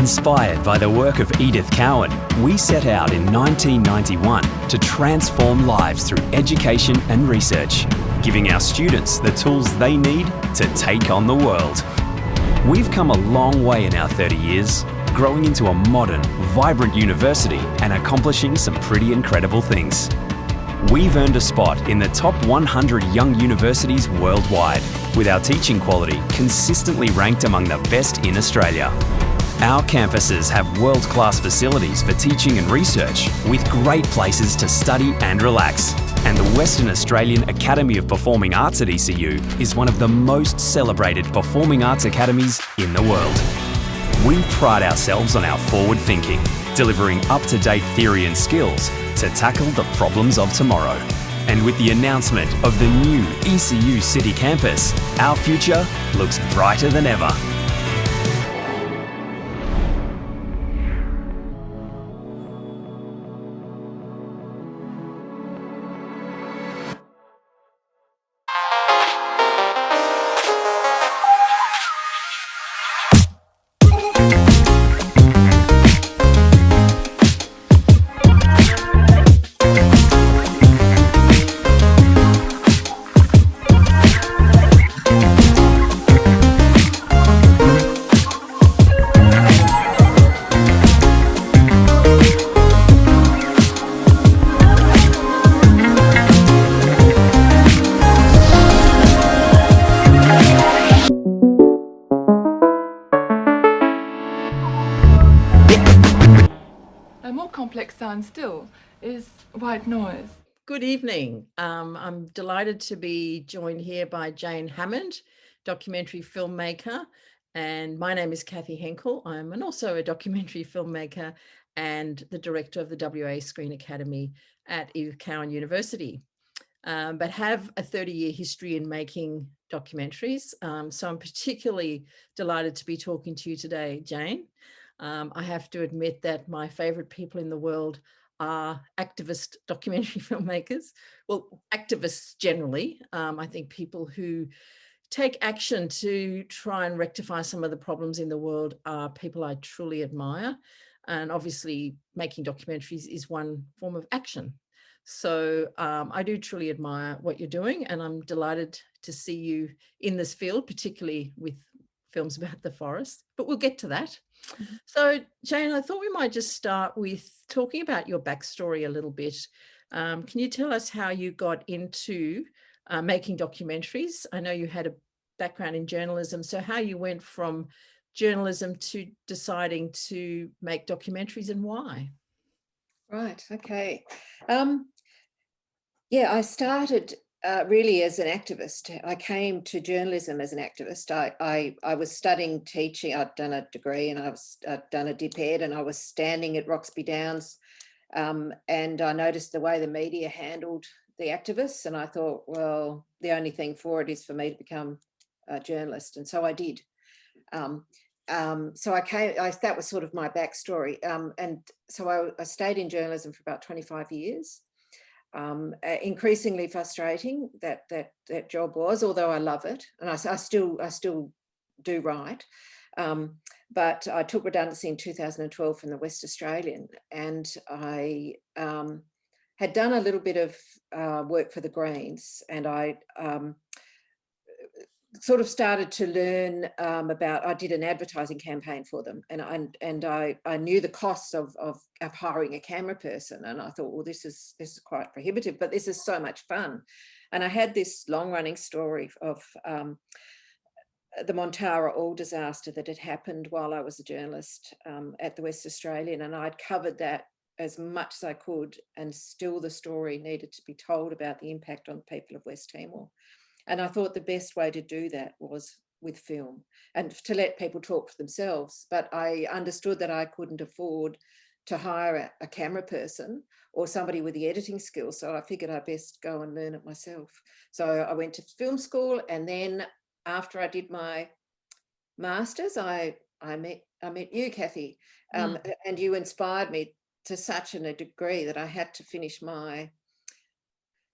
Inspired by the work of Edith Cowan, we set out in 1991 to transform lives through education and research, giving our students the tools they need to take on the world. We've come a long way in our 30 years, growing into a modern, vibrant university and accomplishing some pretty incredible things. We've earned a spot in the top 100 young universities worldwide, with our teaching quality consistently ranked among the best in Australia. Our campuses have world-class facilities for teaching and research, with great places to study and relax. And the Western Australian Academy of Performing Arts at ECU is one of the most celebrated performing arts academies in the world. We pride ourselves on our forward thinking, delivering up-to-date theory and skills to tackle the problems of tomorrow. And with the announcement of the new ECU City Campus, our future looks brighter than ever. A more complex sound still is white noise. Good evening. I'm delighted to be joined here by Jane Hammond, documentary filmmaker, and my name is Cathy Henkel. I'm also a documentary filmmaker and the director of the WA Screen Academy at Edith Cowan University, but have a 30-year history in making documentaries. So I'm particularly delighted to be talking to you today, Jane. I have to admit that my favourite people in the world are activist documentary filmmakers. Well, activists generally. I think people who take action to try and rectify some of the problems in the world are people I truly admire. And obviously making documentaries is one form of action. So I do truly admire what you're doing, and I'm delighted to see you in this field, particularly with films about the forest, but we'll get to that. So Jane, I thought we might just start with talking about your backstory a little bit. Can you tell us how you got into making documentaries? I know you had a background in journalism, so how you went from journalism to deciding to make documentaries and why? Right, okay. Yeah, I started really as an activist. I came to journalism as an activist. I was studying teaching. I'd done a degree and I'd done a dip ed, and I was standing at Roxby Downs, and I noticed the way the media handled the activists, and I thought, well, the only thing for it is for me to become a journalist, and so I did. So that was sort of my backstory, and so I stayed in journalism for about 25 years. Increasingly frustrating that job was, although I love it, and I still do write. But I took redundancy in 2012 from the West Australian, and I had done a little bit of work for the Greens, and I sort of started to learn I did an advertising campaign for them, and I knew the costs of hiring a camera person, and I thought, well, this is quite prohibitive, but this is so much fun. And I had this long-running story of the Montara oil disaster that had happened while I was a journalist at the West Australian, and I'd covered that as much as I could, and still the story needed to be told about the impact on the people of West Timor. And I thought the best way to do that was with film and to let people talk for themselves. But I understood that I couldn't afford to hire a camera person or somebody with the editing skills. So I figured I'd best go and learn it myself. So I went to film school, and then after I did my master's, I met you, Cathy, and you inspired me to such a degree that I had to finish my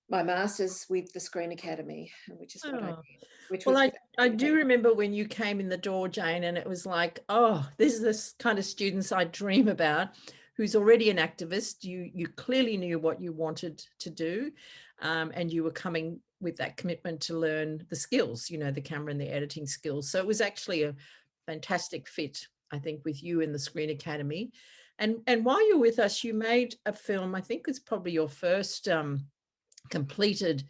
My master's with the Screen Academy, which is what I Oh. did. Which Well, was I do remember when you came in the door, Jane, and it was like, oh, this is this kind of students I dream about, who's already an activist. You clearly knew what you wanted to do, and you were coming with that commitment to learn the skills, you know, the camera and the editing skills. So it was actually a fantastic fit, I think, with you in the Screen Academy. And while you're with us, you made a film, I think it's probably your first completed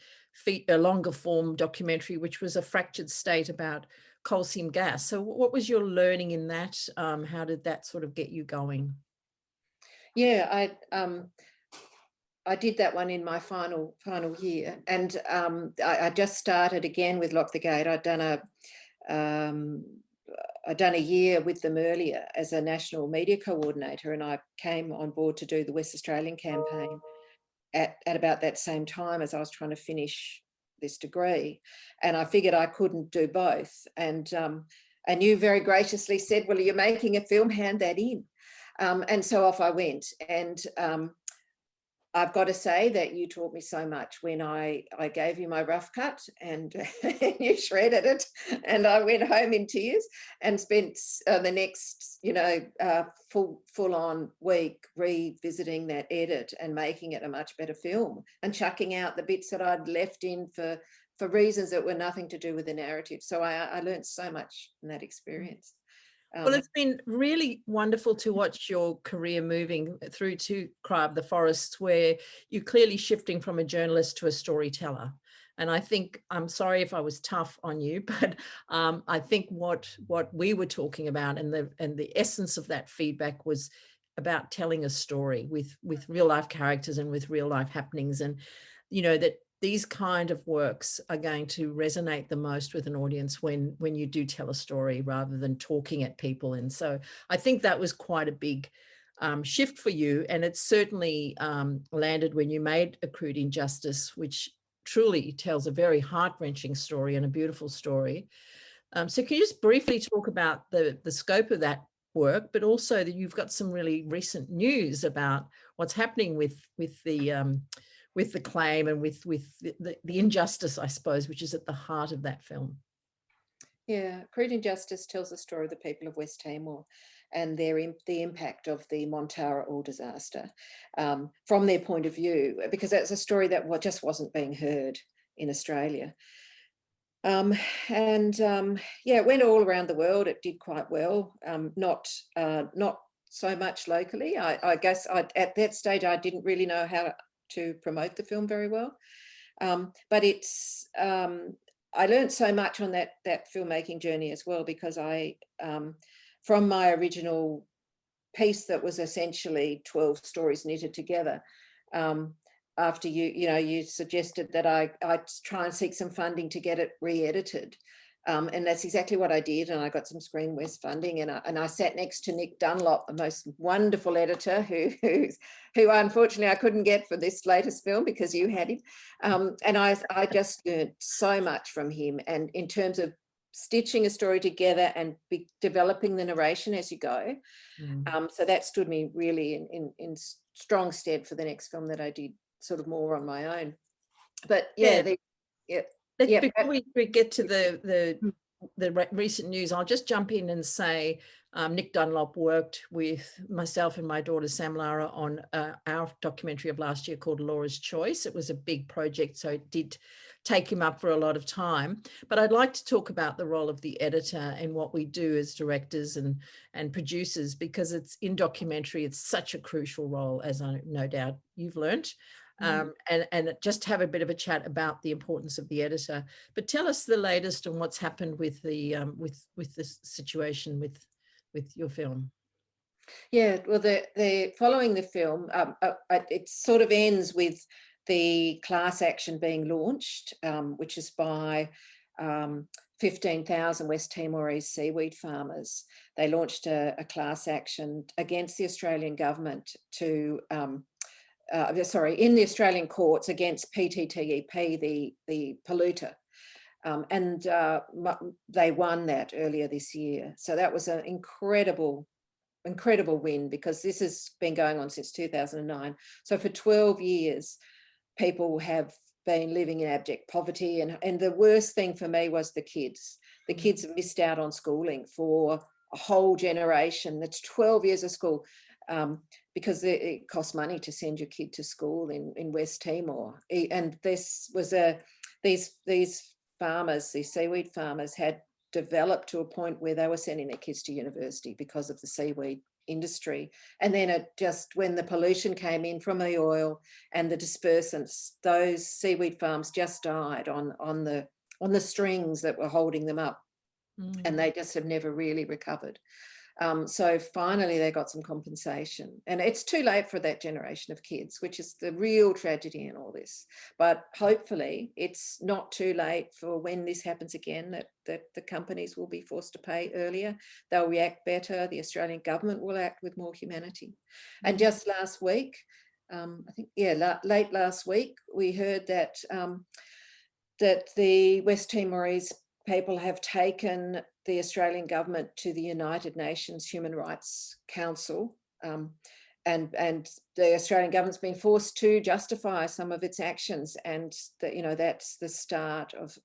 a longer form documentary, which was A Fractured State about coal seam gas. So what was your learning in that? How did that sort of get you going? Yeah, I did that one in my final year, and I just started again with Lock the Gate. I'd done a year with them earlier as a national media coordinator, and I came on board to do the West Australian campaign at about that same time as I was trying to finish this degree. And I figured I couldn't do both. And you very graciously said, well, you're making a film, hand that in. And so off I went. And I've got to say that you taught me so much when I gave you my rough cut and you shredded it, and I went home in tears and spent the next, full on week revisiting that edit and making it a much better film and chucking out the bits that I'd left in for reasons that were nothing to do with the narrative. So I learned so much from that experience. Well, it's been really wonderful to watch your career moving through to Cry of the Forests, where you're clearly shifting from a journalist to a storyteller. And I think, I'm sorry if I was tough on you, but I think what we were talking about and the essence of that feedback was about telling a story with real life characters and with real life happenings. And, you know, that these kind of works are going to resonate the most with an audience when you do tell a story rather than talking at people. And so I think that was quite a big shift for you. And it certainly landed when you made A Crude Injustice, which truly tells a very heart-wrenching story and a beautiful story. So can you just briefly talk about the scope of that work, but also that you've got some really recent news about what's happening with the claim and with the injustice, I suppose, which is at the heart of that film. Yeah, Crude Injustice tells the story of the people of West Timor and the impact of the Montara oil disaster from their point of view, because that's a story that just wasn't being heard in Australia. Yeah, it went all around the world. It did quite well, not so much locally. I guess at that stage I didn't really know how to promote the film very well, but it's I learned so much on that filmmaking journey as well, because I from my original piece that was essentially 12 stories knitted together, after you suggested that I try and seek some funding to get it re-edited. And that's exactly what I did. And I got some Screen West funding, and I sat next to Nick Dunlop, the most wonderful editor who unfortunately I couldn't get for this latest film because you had him. And I just learned so much from him, and in terms of stitching a story together and developing the narration as you go. So that stood me really in strong stead for the next film that I did sort of more on my own. But before we get to the recent news, I'll just jump in and say Nick Dunlop worked with myself and my daughter Sam Lara on our documentary of last year called Laura's Choice. It was a big project, so it did take him up for a lot of time. But I'd like to talk about the role of the editor and what we do as directors and producers, because it's in documentary, it's such a crucial role, as I no doubt you've learnt. And just have a bit of a chat about the importance of the editor. But tell us the latest on what's happened with the with this situation with your film. Yeah, well, the following the film, it sort of ends with the class action being launched, which is by 15,000 West Timorese seaweed farmers. They launched a class action against the Australian government to in the Australian courts against PTTEP, the polluter. And they won that earlier this year. So that was an incredible win, because this has been going on since 2009. So for 12 years, people have been living in abject poverty. And the worst thing for me was the kids. The kids have missed out on schooling for a whole generation. That's 12 years of school, because it costs money to send your kid to school in West Timor. And this was these farmers, these seaweed farmers, had developed to a point where they were sending their kids to university because of the seaweed industry. And then it just, when the pollution came in from the oil and the dispersants, those seaweed farms just died on the strings that were holding them up. And they just have never really recovered. So finally they got some compensation, and it's too late for that generation of kids, which is the real tragedy in all this. But hopefully it's not too late for when this happens again, that the companies will be forced to pay earlier. They'll react better. The Australian government will act with more humanity. And just last week, I think, late last week, we heard that that the West Timorese people have taken the Australian government to the United Nations Human Rights Council, and the Australian government's been forced to justify some of its actions, and that's the start of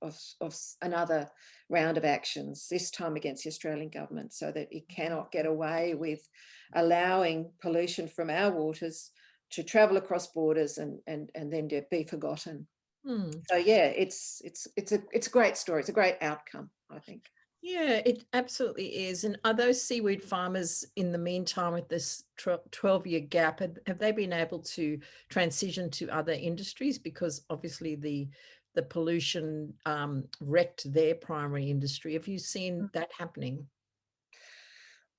another round of actions, this time against the Australian government, so that it cannot get away with allowing pollution from our waters to travel across borders and then to be forgotten. So yeah, it's a great story. It's a great outcome, I think. Yeah, it absolutely is. And are those seaweed farmers, in the meantime, with this 12-year gap, have they been able to transition to other industries? Because obviously the pollution wrecked their primary industry. Have you seen that happening?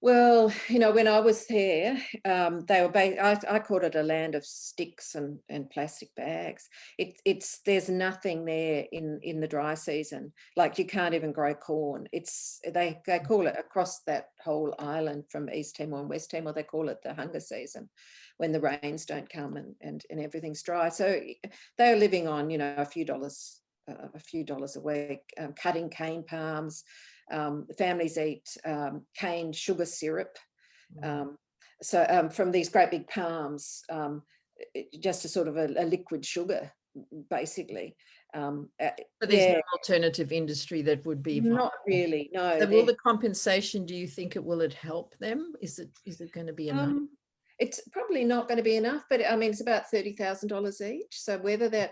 Well, when I was there, they were I called it a land of sticks and plastic bags. There's nothing there in the dry season. Like, you can't even grow corn. They call it, across that whole island from East Timor and West Timor, they call it the hunger season, when the rains don't come and everything's dry. So they're living on a few dollars a week, cutting cane palms. Families eat cane sugar syrup, from these great big palms, just a sort of a liquid sugar, basically. But there's no alternative industry that would be viable. Not really, no. So will the compensation, do you think it help them? Is it going to be enough? It's probably not going to be enough, but I mean, it's about $30,000 each. So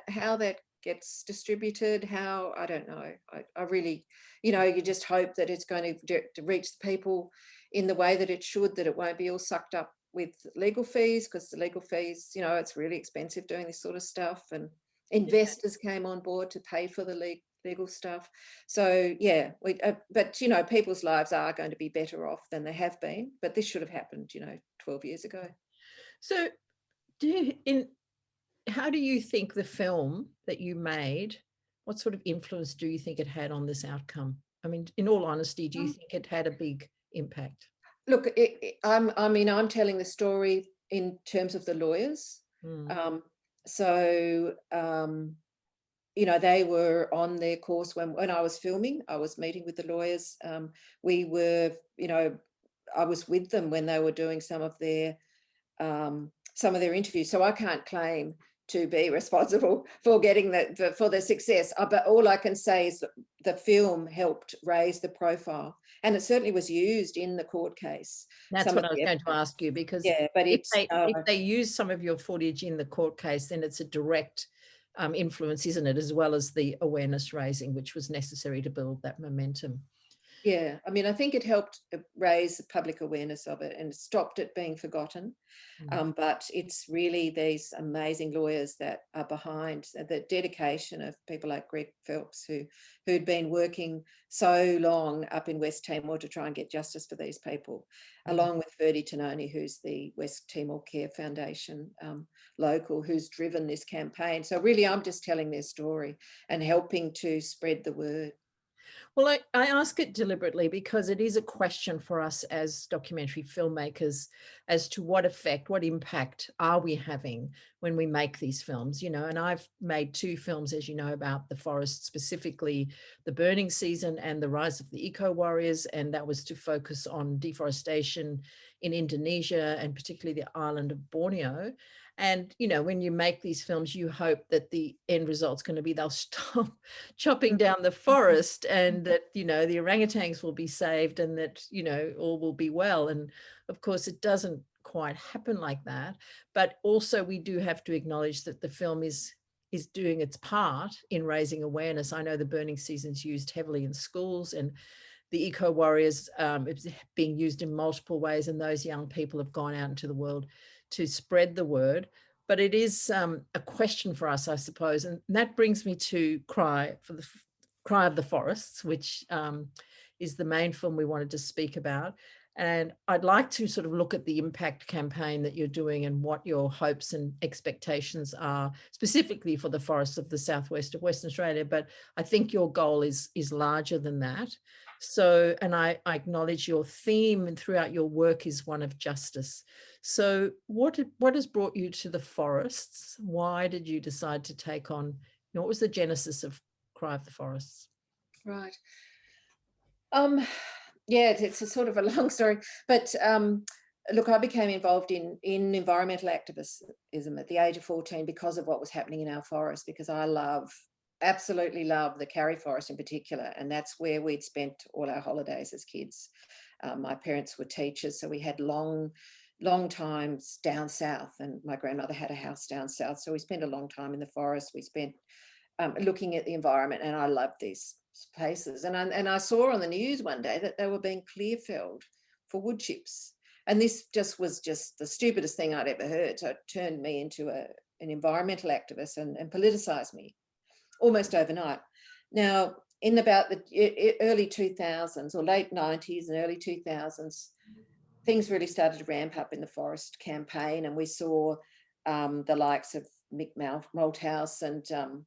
how that gets distributed, I don't know. I really, you just hope that it's going to reach the people in the way that it should, that it won't be all sucked up with legal fees, because the legal fees, it's really expensive doing this sort of stuff, and investors came on board to pay for the legal stuff. So yeah, but people's lives are going to be better off than they have been, but this should have happened 12 years ago. So how do you think the film that you made, what sort of influence do you think it had on this outcome? I mean, in all honesty, do you think it had a big impact? Look, I'm telling the story in terms of the lawyers. They were on their course when I was filming. I was meeting with the lawyers. I was with them when they were doing some of their interviews. So I can't claim to be responsible for getting for the success. But all I can say is that the film helped raise the profile, and it certainly was used in the court case. That's what I was going to ask you, because if they use some of your footage in the court case, then it's a direct influence, isn't it, as well as the awareness raising, which was necessary to build that momentum. Yeah, I mean, I think it helped raise the public awareness of it and stopped it being forgotten. But it's really these amazing lawyers that are behind the dedication of people like Greg Phelps, who'd been working so long up in West Timor to try and get justice for these people, along with Ferdy Tononi, who's the West Timor Care Foundation local, who's driven this campaign. So really, I'm just telling their story and helping to spread the word. Well, I ask it deliberately because it is a question for us as documentary filmmakers as to what effect, what impact are we having when we make these films, and I've made 2 films, as you know, about the forest, specifically the burning season and the rise of the eco-warriors, and that was to focus on deforestation in Indonesia and particularly the island of Borneo. And, you know, when you make these films, you hope that the end result's going to be they'll stop chopping down the forest and that, you know, the orangutans will be saved and that, you know, all will be well. And of course, it doesn't quite happen like that. But also we do have to acknowledge that the film is doing its part in raising awareness. I know the burning season's used heavily in schools, and the eco warriors, it's being used in multiple ways, and those young people have gone out into the world to spread the word. But it is a question for us, I suppose, and that brings me to Cry of the Forests, which is the main film we wanted to speak about. And I'd like to sort of look at the impact campaign that you're doing and what your hopes and expectations are specifically for the forests of the southwest of Western Australia. But I think your goal is larger than that. So, and I acknowledge your theme and throughout your work is one of justice. So what has brought you to the forests? Why did you decide to take on, you know, what was the genesis of Cry of the Forests? Right. Yeah, it's a sort of a long story, but look, I became involved in environmental activism at the age of 14 because of what was happening in our forest, because I absolutely love the Karri Forest in particular, and that's where we'd spent all our holidays as kids. My parents were teachers, so we had long times down south, and my grandmother had a house down south, so we spent a long time in the forest. We spent looking at the environment, and I loved these places. And I saw on the news one day that they were being clear felled for wood chips, and this was just the stupidest thing I'd ever heard. So it turned me into an environmental activist and politicized me almost overnight. Now, in about the early 2000s or late 90s and early 2000s, things really started to ramp up in the forest campaign, and we saw the likes of Mick Malthouse and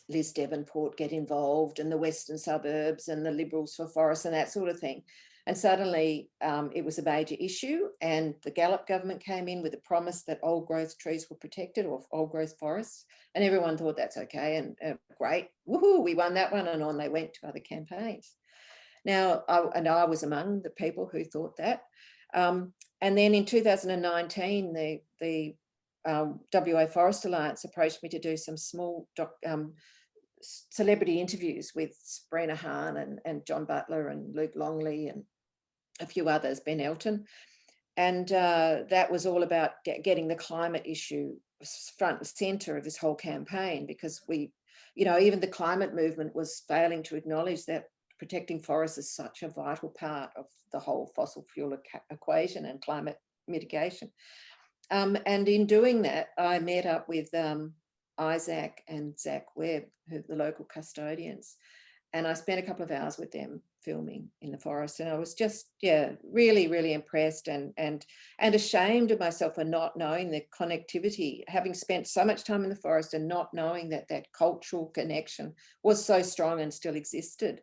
Liz Devonport get involved, and the Western Suburbs and the Liberals for Forests and that sort of thing. And suddenly it was a major issue, and the Gallop government came in with a promise that old growth trees were protected, or old growth forests, and everyone thought that's okay and great, woohoo, we won that one, and on they went to other campaigns. Now, I was among the people who thought that. And then in 2019, the WA Forest Alliance approached me to do some small celebrity interviews with Sabrina Hahn and John Butler and Luke Longley and a few others, Ben Elton. And that was all about getting the climate issue front and centre of this whole campaign, because we, you know, even the climate movement was failing to acknowledge that protecting forests is such a vital part of the whole fossil fuel equation and climate mitigation. And in doing that, I met up with Isaac and Zach Webb, who are the local custodians, and I spent a couple of hours with them filming in the forest. And I was just, really, really impressed and ashamed of myself for not knowing the connectivity, having spent so much time in the forest and not knowing that cultural connection was so strong and still existed.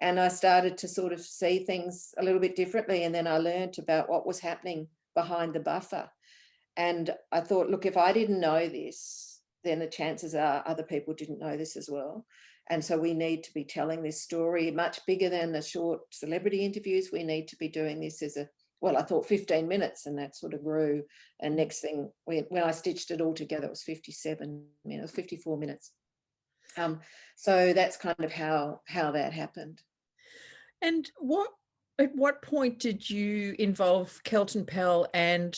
And I started to sort of see things a little bit differently. And then I learned about what was happening behind the buffer. And I thought, look, if I didn't know this, then the chances are other people didn't know this as well. And so we need to be telling this story much bigger than the short celebrity interviews. We need to be doing this as I thought 15 minutes, and that sort of grew. And next thing, when I stitched it all together, it was 57 minutes, 54 minutes. So that's kind of how that happened. And at what point did you involve Kelton Pell and,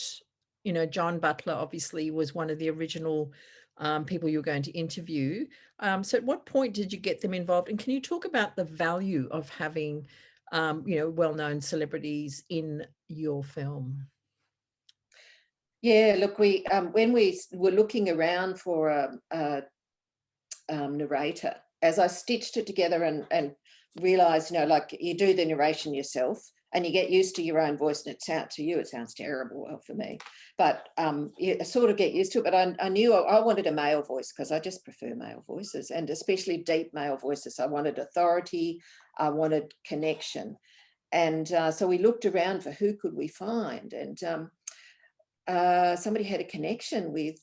you know, John Butler obviously was one of the original people you were going to interview. So at what point did you get them involved? And can you talk about the value of having, well-known celebrities in your film? Yeah, look, we when we were looking around for a narrator, as I stitched it together and realized, like you do the narration yourself and you get used to your own voice, and it sounds terrible. Well, for me, but you sort of get used to it. But I knew I wanted a male voice because I just prefer male voices, and especially deep male voices. I wanted authority, I wanted connection. And so we looked around for who could we find, and somebody had a connection with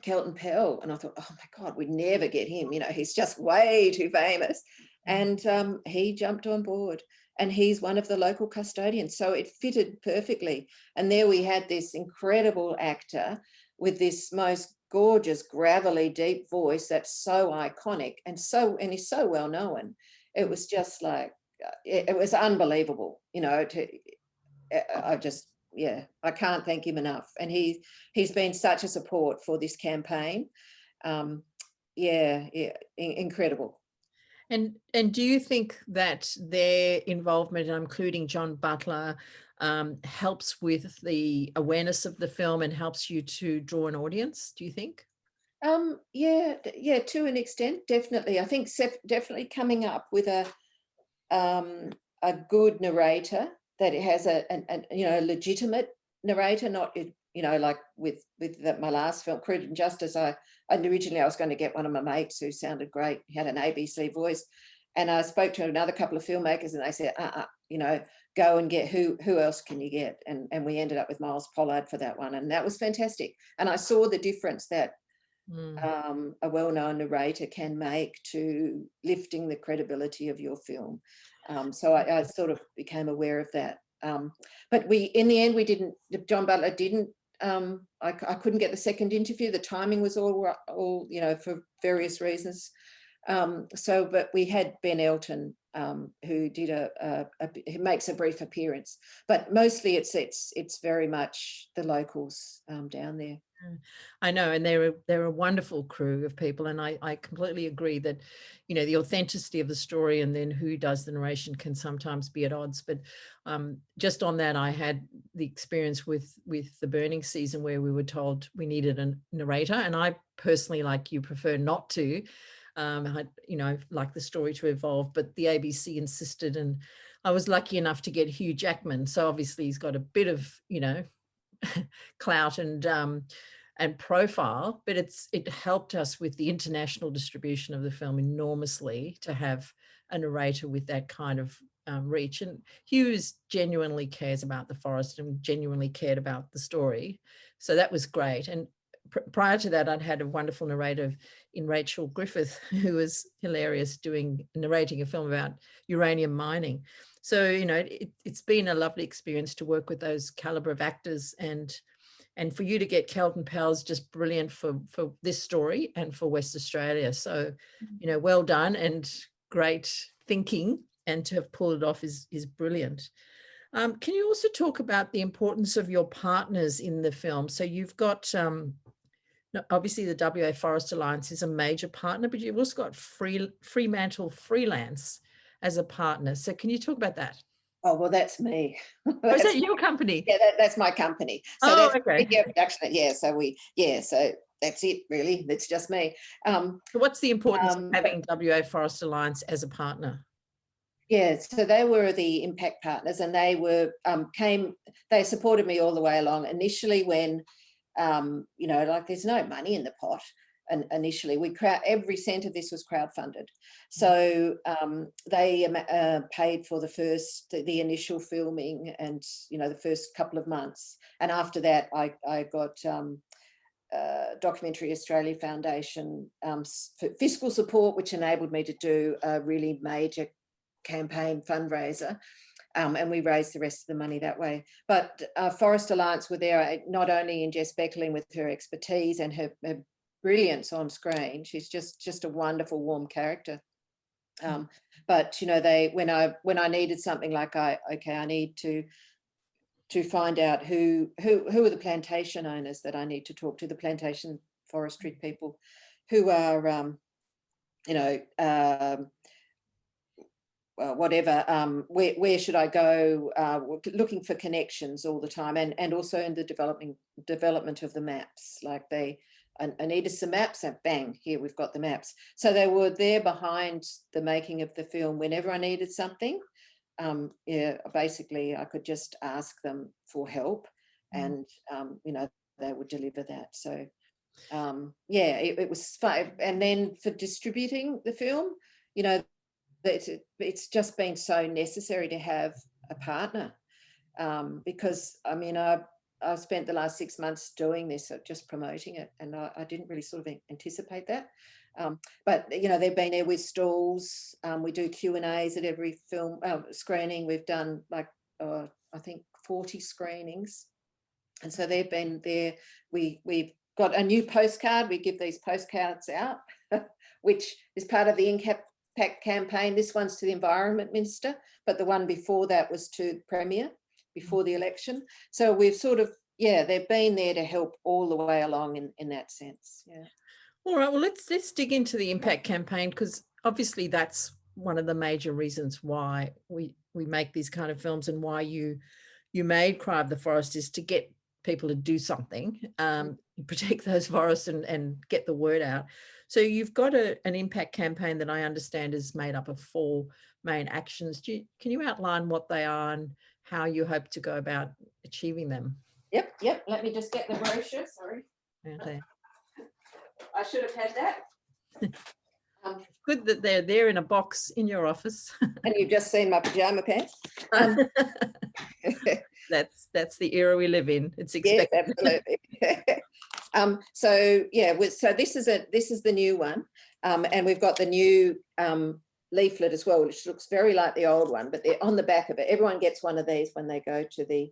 Kelton Pell, and I thought, oh my God, we'd never get him. He's just way too famous. And he jumped on board, and he's one of the local custodians. So it fitted perfectly. And there we had this incredible actor with this most gorgeous, gravelly, deep voice that's so iconic and he's so well known. It was just like, it was unbelievable, you know, I can't thank him enough. And he's been such a support for this campaign. Incredible. And do you think that their involvement, including John Butler, helps with the awareness of the film and helps you to draw an audience, do you think? Yeah, to an extent, definitely. I think definitely coming up with a good narrator, that it has a legitimate narrator, not, you know, like with my last film, Credit and Justice. Originally I was going to get one of my mates who sounded great. He had an ABC voice, and I spoke to another couple of filmmakers, and they said, you know, go and get who else can you get? And we ended up with Miles Pollard for that one, and that was fantastic. And I saw the difference that a well-known narrator can make to lifting the credibility of your film. So I sort of became aware of that. But in the end, John Butler didn't, I couldn't get the second interview. The timing was all you know, for various reasons. But we had Ben Elton, who did who makes a brief appearance, but mostly it's very much the locals down there. I know, and they're a wonderful crew of people, and I completely agree that, you know, the authenticity of the story and then who does the narration can sometimes be at odds. But just on that, I had the experience with the burning season where we were told we needed a narrator, and I personally, like you, prefer not to. I, you know, like the story to evolve, but the ABC insisted, and I was lucky enough to get Hugh Jackman. So obviously he's got a bit of, you know, clout and profile, but it helped us with the international distribution of the film enormously to have a narrator with that kind of reach. And Hughes genuinely cares about the forest and genuinely cared about the story, so that was great. And prior to that, I'd had a wonderful narrator in Rachel Griffith, who was hilarious, narrating a film about uranium mining. So, you know, it's been a lovely experience to work with those caliber of actors, and for you to get Kelton Powell's just brilliant for this story and for West Australia. So, you know, well done and great thinking, and to have pulled it off is brilliant. Can you also talk about the importance of your partners in the film? So you've got, obviously the WA Forest Alliance is a major partner, but you've also got Fremantle Freelance as a partner. So can you talk about that? Oh, well, that's me. Is that your company? Yeah, that's my company. So that's okay. Production. Yeah, so that's it, really. It's just me. So what's the importance of having WA Forest Alliance as a partner? Yeah, so they were the impact partners, and they were they supported me all the way along. Initially, when you know, like, there's no money in the pot. And initially, every cent of this was crowdfunded. So they paid for the initial filming, and, you know, the first couple of months. And after that, I got Documentary Australia Foundation fiscal support, which enabled me to do a really major campaign fundraiser. And we raised the rest of the money that way. But Forest Alliance were there, not only in Jess Beckerling with her expertise and her brilliance on screen. She's just a wonderful, warm character. But, you know, when I needed something, like I need to find out who are the plantation owners that I need to talk to, the plantation forestry people who are, you know, whatever, where should I go, looking for connections all the time, and also in the development of the maps. Like, I needed some maps, and bang, here we've got the maps. So they were there behind the making of the film whenever I needed something. Yeah, basically I could just ask them for help, and you know, they would deliver that. So yeah, it was fun. And then for distributing the film, you know, it's just been so necessary to have a partner, because I mean, I've spent the last 6 months doing this, just promoting it, and I didn't really sort of anticipate that. But they've been there with stalls. We do Q&As at every film screening. We've done like I think 40 screenings, and so they've been there. We've got a new postcard. We give these postcards out, which is part of the Impact campaign. This one's to the Environment Minister, but the one before that was to the Premier before the election. So we've sort of, they've been there to help all the way along in that sense. Yeah. All right, well, let's dig into the Impact campaign, because obviously that's one of the major reasons why we make these kind of films, and why you made Cry of the Forest, is to get people to do something, protect those forests and get the word out. So you've got an Impact campaign that I understand is made up of 4 main actions. Can you outline what they are and how you hope to go about achieving them? Yep. Let me just get the brochure. Sorry. Okay. I should have had that. Good that they're there in a box in your office. And you've just seen my pajama pants. That's the era we live in. It's expected. Yes, absolutely. So this is the new one, and we've got the new leaflet as well, which looks very like the old one, but they're on the back of it. Everyone gets one of these when they go to the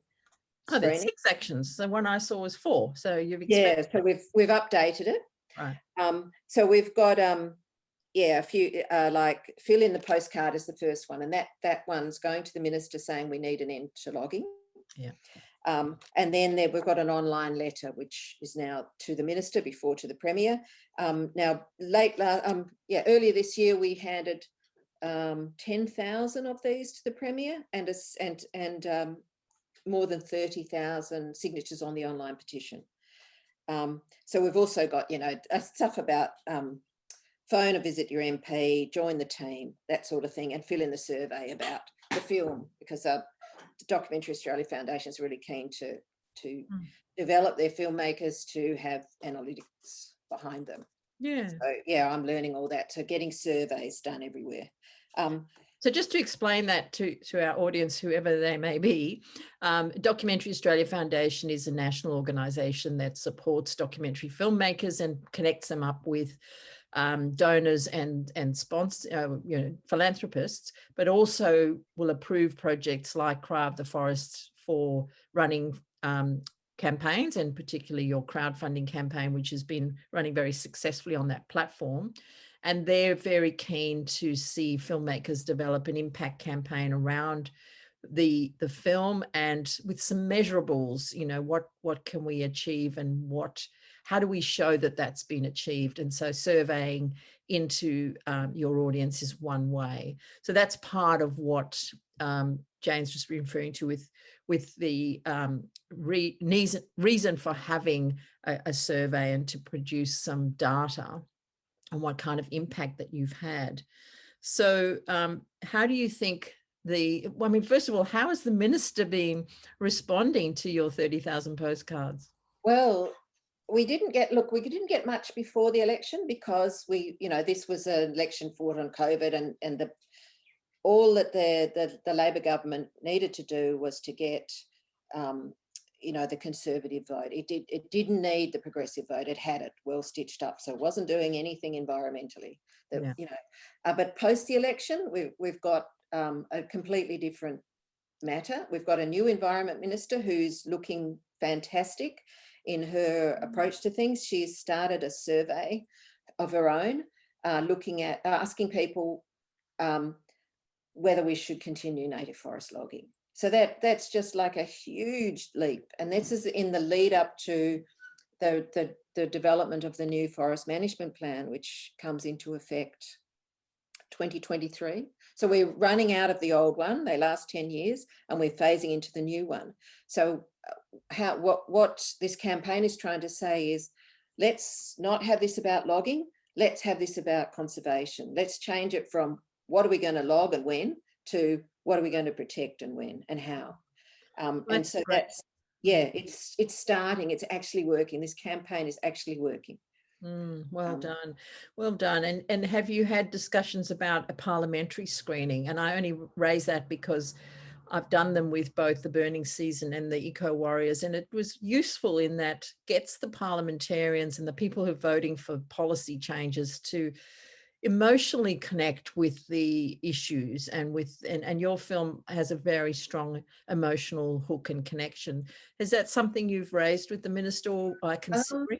screening. There's 6 sections. The one I saw was 4. So you've so we've updated it. Right. So we've got a few like fill in the postcard is the first one, and that one's going to the minister saying we need an end to logging. Yeah. And then we've got an online letter, which is now to the minister, before to the premier. Now, earlier this year we handed 10,000 of these to the premier, and more than 30,000 signatures on the online petition. So we've also got stuff about phone or visit your MP, join the team, that sort of thing, and fill in the survey about the film, because the Documentary Australia Foundation is really keen to develop their filmmakers to have analytics behind them. Yeah. So I'm learning all that. So getting surveys done everywhere. So just to explain that to our audience, whoever they may be, Documentary Australia Foundation is a national organisation that supports documentary filmmakers and connects them up with donors and sponsors, philanthropists, but also will approve projects like Cry of the Forest for running campaigns, and particularly your crowdfunding campaign, which has been running very successfully on that platform. And they're very keen to see filmmakers develop an impact campaign around the film, and with some measurables, what can we achieve, and how do we show that that's been achieved? And so surveying into your audience is one way. So that's part of what Jane's just referring to with the reason for having a survey, and to produce some data on what kind of impact that you've had. So how do you think first of all, how has the minister been responding to your 30,000 postcards? Well, we didn't get much before the election, because this was an election fought on COVID, and all that the Labor government needed to do was to get the Conservative vote. It didn't need the Progressive vote. It had it well stitched up, so it wasn't doing anything environmentally. But post the election, we've got a completely different matter. We've got a new Environment Minister who's looking fantastic in her approach to things. She's started a survey of her own, looking at asking people whether we should continue native forest logging. So that's just like a huge leap. And this is in the lead up to the development of the new forest management plan, which comes into effect 2023. So we're running out of the old one. They last 10 years, and we're phasing into the new one. So what this campaign is trying to say is, let's not have this about logging. Let's have this about conservation. Let's change it from what are we going to log and when, to what are we going to protect and when and how. And so great. It's starting. It's actually working. This campaign is actually working. Well done. And have you had discussions about a parliamentary screening? And I only raise that because I've done them with both the Burning Season and the Eco Warriors, and it was useful in that gets the parliamentarians and the people who are voting for policy changes to emotionally connect with the issues, and your film has a very strong emotional hook and connection. Is that something you've raised with the minister or considering?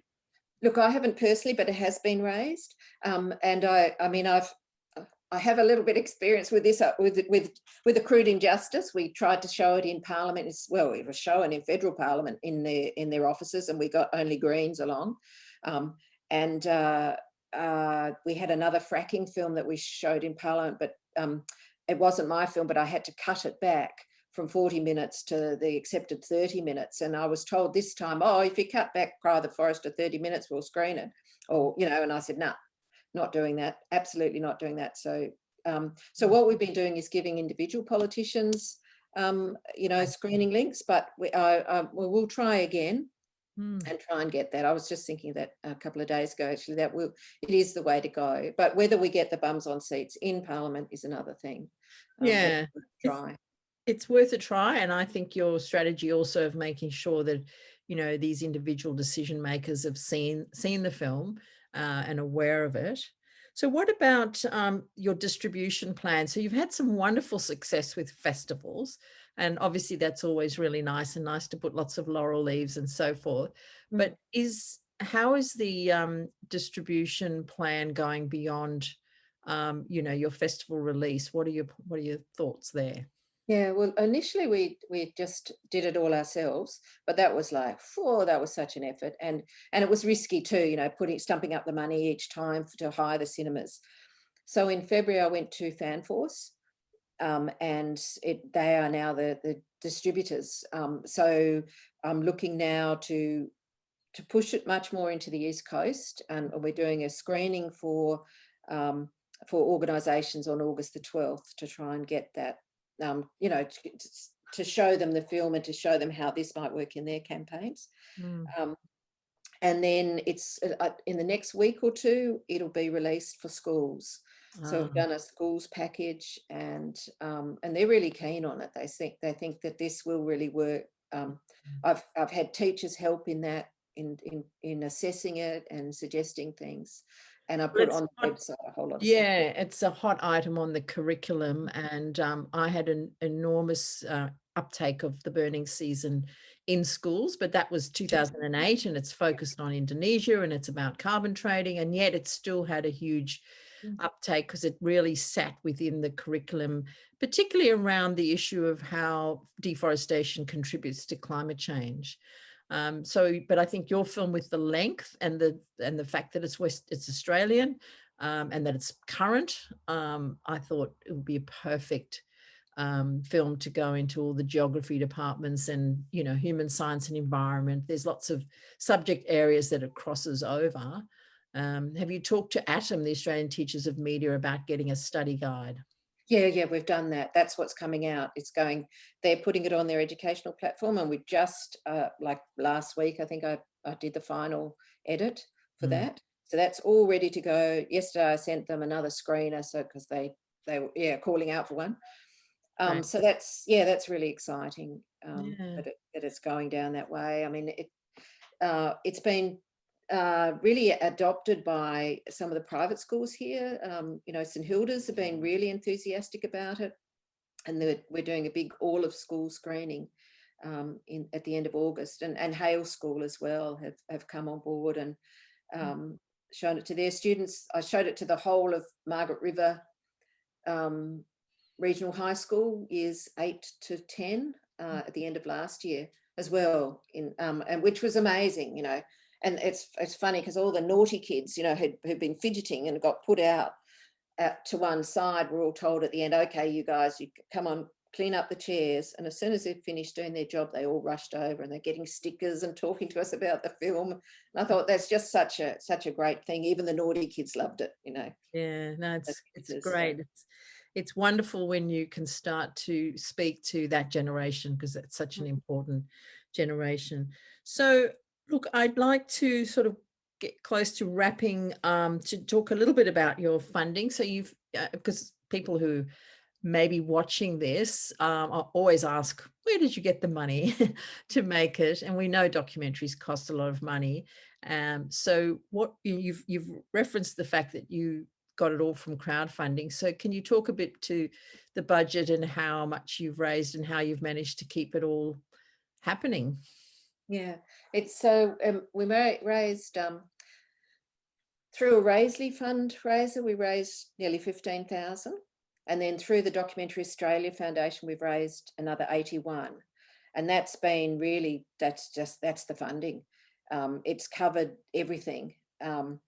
Look, I haven't personally, but it has been raised, and I mean, I have a little bit experience with this, with accrued injustice. We tried to show it in Parliament. It was shown in federal Parliament in their offices, and we got only Greens along. And we had another fracking film that we showed in Parliament, but it wasn't my film, but I had to cut it back from 40 minutes to the accepted 30 minutes. And I was told this time, oh, if you cut back Cry of the Forest to 30 minutes, we'll screen it. Or, you know, and I said, no, not doing that. Absolutely not doing that. So, so what we've been doing is giving individual politicians, you know, screening links, but we will try again and try and get that. I was just thinking that a couple of days ago, actually, it is the way to go. But whether we get the bums on seats in Parliament is another thing. Yeah. Try. It's worth a try. And I think your strategy also of making sure that, you know, these individual decision makers have seen the film and aware of it. So what about your distribution plan? So you've had some wonderful success with festivals, and obviously that's always really nice, and nice to put lots of laurel leaves and so forth. But how is the distribution plan going beyond, you know, your festival release? What are your thoughts there? Yeah, well, initially we just did it all ourselves, but that was like, that was such an effort, and it was risky too, you know, stumping up the money each time to hire the cinemas. So in February I went to FanForce, and they are now the distributors. So I'm looking now to push it much more into the East Coast, and we're doing a screening for organisations on August the 12th to try and get that. You know, to show them the film and to show them how this might work in their campaigns. And then it's in the next week or two, it'll be released for schools. So we've done a schools package, and they're really keen on it. They think that this will really work. I've had teachers help in that, in assessing it and suggesting things. And I put on the website a whole lot of stuff. Yeah, it's a hot item on the curriculum, and I had an enormous uptake of the Burning Season in schools, but that was 2008, and it's focused on Indonesia, and it's about carbon trading, and yet it still had a huge uptake because it really sat within the curriculum, particularly around the issue of how deforestation contributes to climate change. But I think your film, with the length and the fact that it's Australian, and that it's current, I thought it would be a perfect film to go into all the geography departments and, you know, human science and environment. There's lots of subject areas that it crosses over. Have you talked to ATOM, the Australian Teachers of Media, about getting a study guide? Yeah, we've done that. That's what's coming out. They're putting it on their educational platform, and we've just, like last week, I think I did the final edit for that. So that's all ready to go. Yesterday I sent them another screener, so because they were calling out for one. Right. So that's really exciting, that it's going down that way. I mean, it's been really adopted by some of the private schools here. You know, St Hilda's have been really enthusiastic about it, and we're doing a big all of school screening at the end of August, and Hale School as well have come on board and shown it to their students. I showed it to the whole of Margaret River Regional High School, years 8 to 10, at the end of last year as well, and which was amazing, you know. And it's funny because all the naughty kids, you know, who'd been fidgeting and got put out to one side, were all told at the end, okay, you guys, you come on, clean up the chairs. And as soon as they'd finished doing their job, they all rushed over and they're getting stickers and talking to us about the film. And I thought that's just such a great thing. Even the naughty kids loved it, you know. Yeah, no, it's great. It's wonderful when you can start to speak to that generation, because it's such an important generation. So, look, I'd like to sort of get close to wrapping, to talk a little bit about your funding. So because people who maybe watching this, I always ask, where did you get the money to make it? And we know documentaries cost a lot of money. So what you've referenced the fact that you got it all from crowdfunding. So can you talk a bit to the budget and how much you've raised and how you've managed to keep it all happening? Yeah, it's so we raised through a Raisley fundraiser, we raised nearly 15,000. And then through the Documentary Australia Foundation, we've raised another 81. And that's been really, that's the funding. It's covered everything. And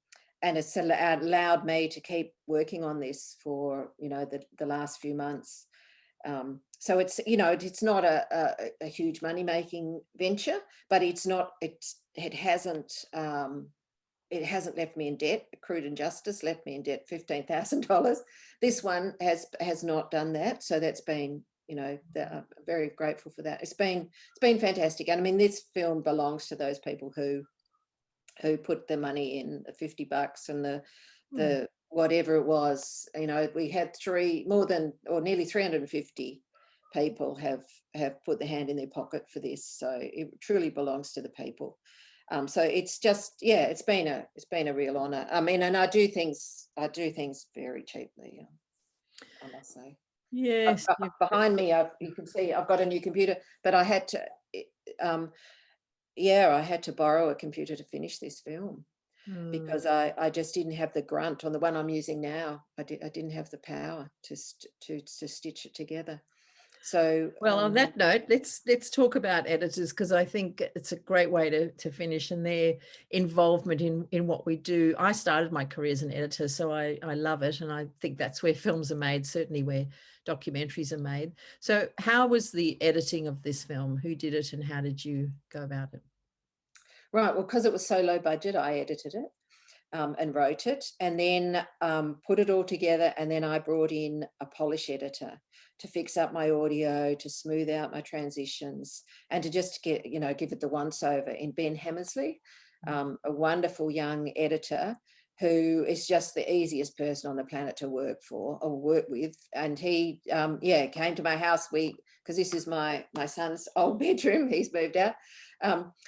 it's allowed me to keep working on this for, you know, the last few months. So it's, you know, it's not a huge money-making venture, but it hasn't left me in debt. Crude Injustice left me in debt $15,000. This one has not done that. So that's been, you know, I'm very grateful for that. It's been fantastic. And I mean, this film belongs to those people who put the money in, the $50 and the whatever it was. You know, we had nearly 350 people have put their hand in their pocket for this. So it truly belongs to the people. So it's just, yeah, it's been a real honor. I mean, and I do things very cheaply, I must say. Yes. Behind me, you can see I've got a new computer, but I had to, I had to borrow a computer to finish this film because I just didn't have the grunt on the one I'm using now. I didn't have the power to stitch it together. So, well, on that note, let's talk about editors, because I think it's a great way to finish, and their involvement in what we do. I started my career as an editor, so I love it, and I think that's where films are made, certainly where documentaries are made. So how was the editing of this film? Who did it and how did you go about it? Right, well, because it was so low budget, I edited it. And wrote it, and then put it all together, and then I brought in a polish editor to fix up my audio, to smooth out my transitions, and to just give it the once over in Ben Hammersley, a wonderful young editor who is just the easiest person on the planet to work with. And he came to my house, because this is my son's old bedroom, he's moved out.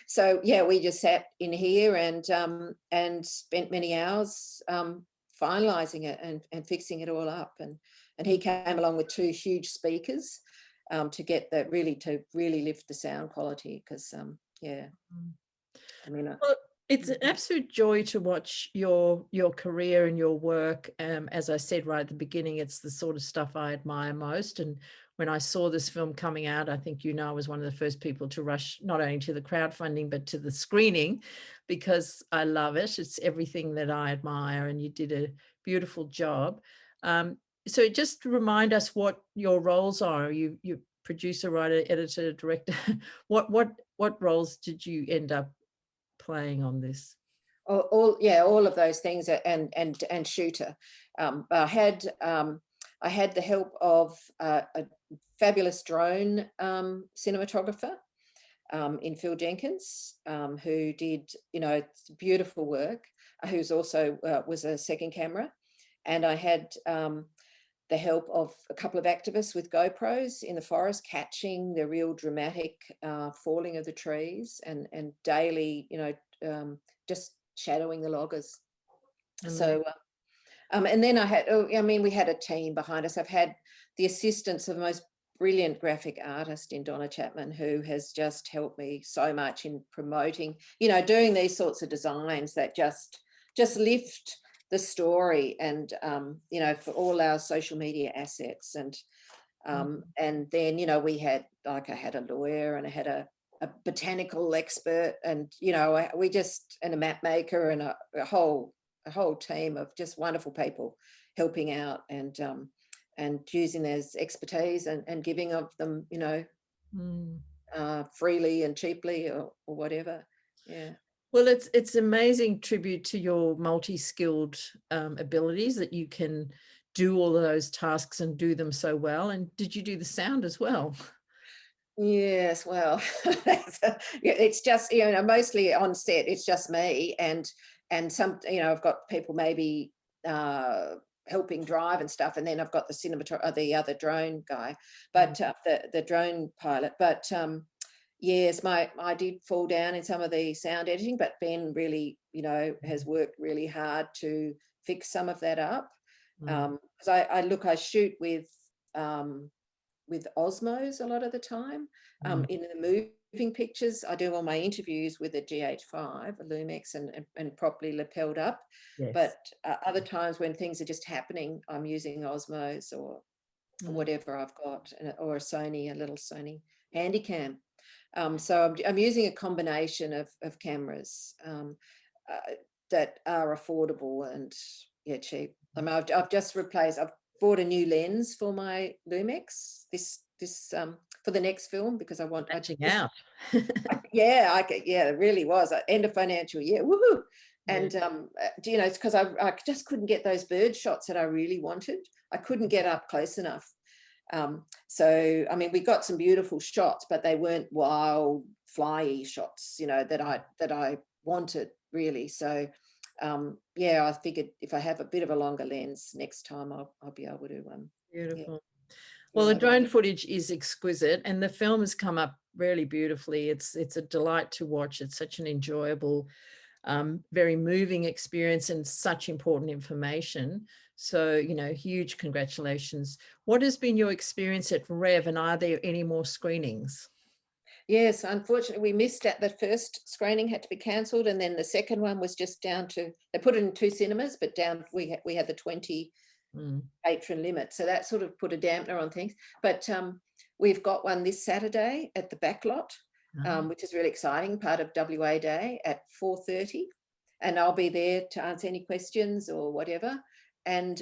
So yeah, we just sat in here and spent many hours finalizing it and fixing it all up. And he came along with 2 huge speakers to get that to really lift the sound quality, because I mean, well, it's an absolute joy to watch your career and your work. As I said right at the beginning, it's the sort of stuff I admire most. And when I saw this film coming out, I think, I was one of the first people to rush not only to the crowdfunding, but to the screening, because I love it. It's everything that I admire, and you did a beautiful job. So just remind us what your roles are. You producer, writer, editor, director. What roles did you end up playing on this? All of those things, and shooter. I had the help of a fabulous drone cinematographer in Phil Jenkins, who did beautiful work, who's also was a second camera. And I had the help of a couple of activists with GoPros in the forest, catching the real dramatic falling of the trees, and daily just shadowing the loggers. So and then we had a team behind us. I've had the assistance of the most brilliant graphic artist in Donna Chapman, who has just helped me so much in promoting, doing these sorts of designs that just lift the story, and for all our social media assets. And then we had, I had a lawyer, and I had a botanical expert, and and a map maker, and a whole team of just wonderful people helping out, and using their expertise and giving of them freely and cheaply, or whatever. Yeah. Well, it's amazing tribute to your multi-skilled abilities, that you can do all of those tasks and do them so well. And did you do the sound as well? Yes, well, it's just, mostly on set, it's just me, and some, I've got people maybe helping drive and stuff. And then I've got the the other drone guy, but the drone pilot. But yes, I did fall down in some of the sound editing, but Ben really, you know, has worked really hard to fix some of that up. Because I shoot with Osmos a lot of the time. In the moving pictures, I do all my interviews with a GH5, a Lumex, and properly lapelled up. Yes. But other times when things are just happening, I'm using Osmos or whatever I've got, or a little Sony Handycam. So I'm using a combination of cameras that are affordable and cheap. I mean, I've bought a new lens for my Lumex this for the next film, because I want out. It really was end of financial year. Woohoo! And you know, it's because I just couldn't get those bird shots that I really wanted. I couldn't get up close enough. So I mean, we got some beautiful shots, but they weren't wild fly-y shots, you know, that I wanted really. So I figured if I have a bit of a longer lens next time, I'll be able to beautiful. Well, the drone footage is exquisite, and the film has come up really beautifully. It's a delight to watch. It's such an enjoyable, very moving experience, and such important information. So, you know, huge congratulations. What has been your experience at Rev, and are there any more screenings? Yes, unfortunately, we missed at the first screening, had to be cancelled, and then the second one was just down to, they put it in 2 cinemas, but we had the 20 patron limit, so that sort of put a dampener on things. But we've got one this Saturday at the Backlot, which is really exciting, part of WA Day at 4:30, and I'll be there to answer any questions or whatever. And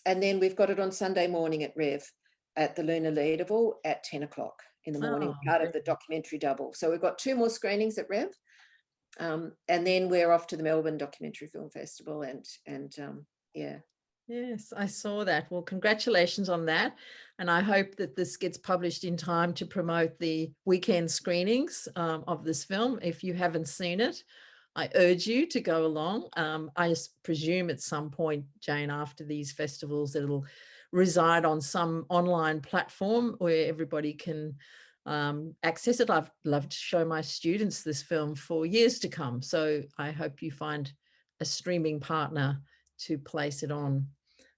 then we've got it on Sunday morning at Rev at the Lunar Leaderville at 10 o'clock in the morning, part of the documentary double. So we've got 2 more screenings at Rev, and then we're off to the Melbourne Documentary Film Festival, and Yes, I saw that. Well, congratulations on that. And I hope that this gets published in time to promote the weekend screenings of this film. If you haven't seen it, I urge you to go along. I presume at some point, Jane, after these festivals, it'll reside on some online platform where everybody can access it. I've loved to show my students this film for years to come. So I hope you find a streaming partner to place it on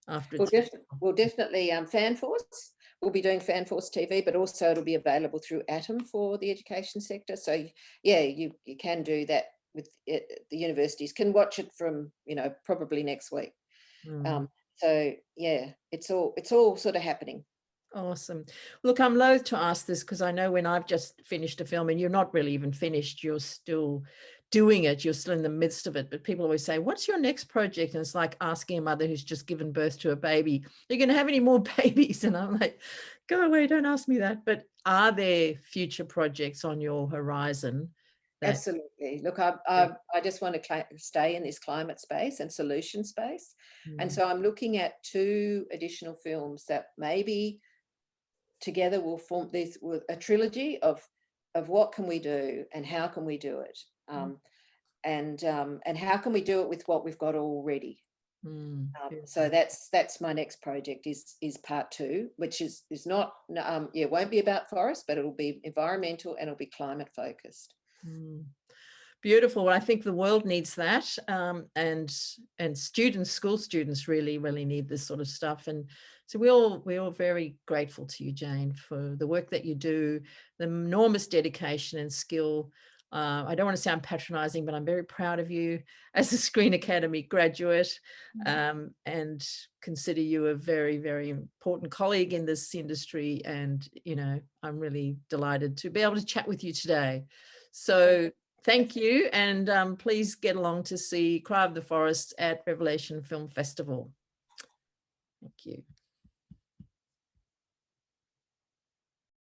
after we'll definitely FanForce. We'll be doing FanForce TV, but also it'll be available through Atom for the education sector. So yeah, you can do that with it. The universities can watch it from, you know, probably next week. So yeah, it's all sort of happening. Awesome. Look, I'm loath to ask this because I know when I've just finished a film, and you're not really even finished, you're still doing it, you're still in the midst of it, but people always say, what's your next project? And it's like asking a mother who's just given birth to a baby, are you going to have any more babies? And I'm like, go away, don't ask me that. But are there future projects on your horizon? Absolutely. Look, I just want to stay in this climate space and solution space. And so I'm looking at 2 additional films that maybe together will form this with a trilogy of what can we do and how can we do it, and how can we do it with what we've got already. So that's my next project is part 2, which is not it won't be about forest, but it'll be environmental and it'll be climate focused. Beautiful. Well, I think the world needs that, and school students really need this sort of stuff. And so we're all very grateful to you, Jane, for the work that you do, the enormous dedication and skill. I don't want to sound patronizing, but I'm very proud of you as a Screen Academy graduate, and consider you a very, very important colleague in this industry. And, you know, I'm really delighted to be able to chat with you today. So thank you. And please get along to see Cry of the Forest at Revelation Film Festival. Thank you.